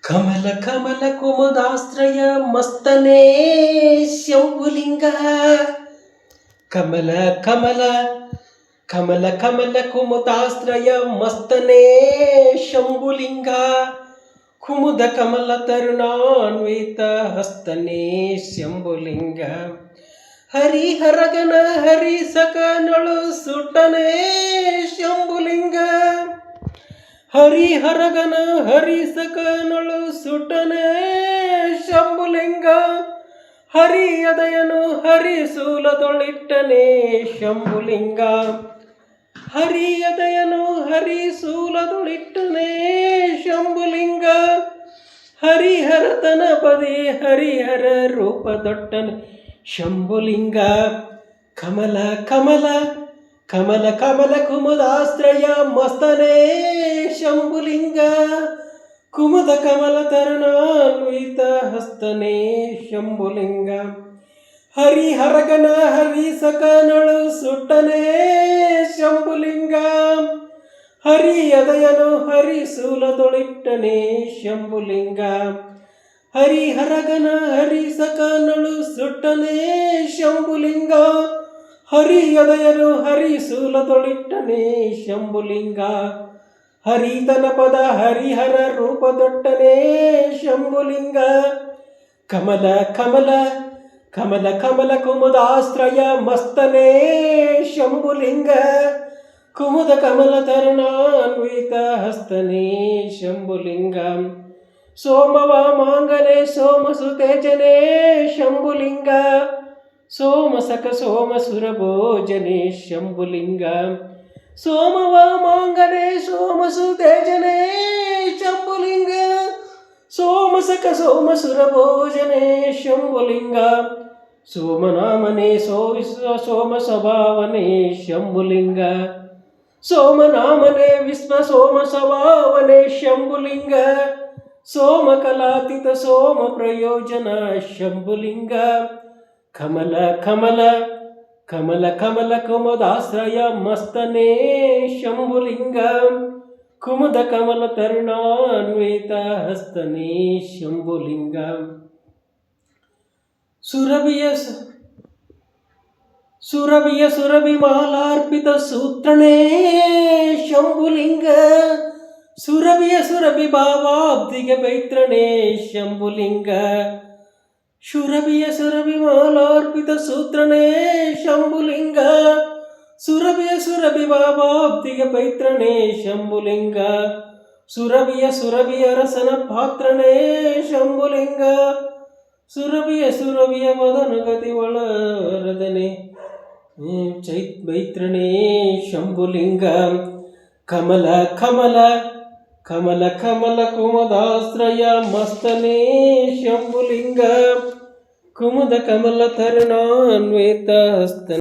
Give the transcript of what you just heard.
ಕಮಲ ಕಮಲ ಕುಮುದಾಶ್ರಯ ಮಸ್ತನೇ ಶಂಭುಲಿಂಗ. ಕಮಲ ಕಮಲ ಕಮಲ ಕಮಲ ಕುಮುದಾಶ್ರಯ ಮಸ್ತನೇ ಶಂಭುಲಿಂಗ. ಕುಮುದ ಕಮಲ ತರುಣಾನ್ವಿತ ಹಸ್ತನೇ ಶಂಭುಲಿಂಗ. ಹರಿಹರಗನ ಹರಿಸಕನೊಳು ಸುಟನೇ ಶಂಭುಲಿಂಗ. ಹರಿಹರಗನ ಹರಿಸಕನೊಳು ಸುಟನೇ ಶಂಭುಲಿಂಗ. ಹರಿಯದಯನು ಹರಿಸೂಲದೊಳಿಟ್ಟನೇ ಶಂಭುಲಿಂಗ. ಹರಿಯದಯನು ಹರಿಸೂಲದೊಳಿಟ್ಟನೇ ಶಂಭುಲಿಂಗ. ಹರಿಹರತನ ಪದೇ ಹರಿಹರ ರೂಪದೊಟ್ಟನೆ ಶಂಭುಲಿಂಗ. ಕಮಲ ಕಮಲ ಕಮಲ ಕಮಲ ಕುಮುದಾಶ್ರಯ ಮಸ್ತನೇ ಶಂಭುಲಿಂಗ. ಕುಮುದ ಕಮಲ ತರುಣಾನ್ವಿತ ಹಸ್ತನೇ ಶಂಭುಲಿಂಗ. ಹರಿಹರಗನ ಹರಿಸಕನೊಳು ಸುಟ್ಟನೇ ಶಂಭುಲಿಂಗ. ಹರಿಯದಯನು ಹರಿಸೂಲದೊಳಿಟ್ಟನೇ ಶಂಭುಲಿಂಗ. ಹರಿಹರಗನ ಹರಿಸಕನೊಳು ಸುಟ್ಟನೇ ಶಂಭುಲಿಂಗ. ಹರಿಯದಯನು ಹರಿಸೂಲದೊಳಿಟ್ಟನೇ ಶಂಭುಲಿಂಗ. ಹರಿತನ ಪದ ಹರಿಹರ ರೂಪದೊಟ್ಟನೇ ಶಂಭುಲಿಂಗ. ಕಮಲ ಕಮಲ ಕಮಲ ಕಮಲ ಕುಮುದಾಶ್ರಯ ಮಸ್ತನೇ ಶಂಭುಲಿಂಗ. ಕುಮುದ ಕಮಲ ತರುಣಾನ್ವಿತ ಹಸ್ತನೇ ಶಂಭುಲಿಂಗ. ಸೋಮವ ಮಾಂಗನೆ ಸೋಮಸುತೇಜನೇ ಶಂಭುಲಿಂಗ. ಸೋಮಸಕ ಸೋಮ ಸುರಭೋಜನೆ ಶಂಭುಲಿಂಗ. ಸೋಮವ ಮಾಂಗನೆ ಸೋಮಸುತೇಜನೇ ಶಂಭುಲಿಂಗ. ಸೋಮಸಕ ಸೋಮ ಸುರಭೋಜನೆ ಶಂಭುಲಿಂಗ. ಸೋಮನಾಮನೆ ಸೋಮ ಸ್ವಭಾವನೆ ಶಂಭುಲಿಂಗ. ಸೋಮನಾಮನೆ ವಿಶ್ವ ಸೋಮ ಸ್ವಭಾವನೆ ಶಂಭುಲಿಂಗ. ಸೋಮಕಲಾತೀತ ಸೋಮ ಪ್ರಯೋಜನ ಶಂಭುಲಿಂಗ. ಕಮಲ ಕಮಲ ಕಮಲ ಕಮಲ ಕುಮುದಾಶ್ರಯ ಮಸ್ತನೇ ಶಂಭುಲಿಂಗ. ಕುಮುದ ಕಮಲ ತರುಣಾನ್ವಿತ ಹಸ್ತನೇ ಶಂಭುಲಿಂಗ. ಸುರಭಿಯ ಮಾಲಾರ್ಪಿತ ಸೂತ್ರನೇ ಶಂಭುಲಿಂಗ. ಸುರಭಿ ಭಾವಾಬ್ದಿಗೆ ಪೈತ್ರನೇ ಶಂಭುಲಿಂಗ. ಸುರಭಿ ಮಾಲಾರ್ಪಿತ ಸೂತ್ರನೇ ಶಂಭುಲಿಂಗ. ಸುರಭಿ ಭಾವಾಬ್ದಿಗೆ ಪೈತ್ರನೇ ಶಂಭುಲಿಂಗ. ಸುರಭಿ ಅರಸನ ಪಾತ್ರನೇ ಶಂಭುಲಿಂಗ. ಸುರಭಿಯ ಮದನುಗತಿ ಒಳರದನೆ ಚೈತ್ರನೇ ಶಂಭುಲಿಂಗ. ಕಮಲ ಕಮಲ ಕಮಲ ಕಮಲ ಕುಮುದಾಶ್ರಯ ಮಸ್ತನೇ ಶಂಭುಲಿಂಗ. ಕುಮುದ ಕಮಲ ತರುಣಾನ್ವಿತ ಹಸ್ತನೇ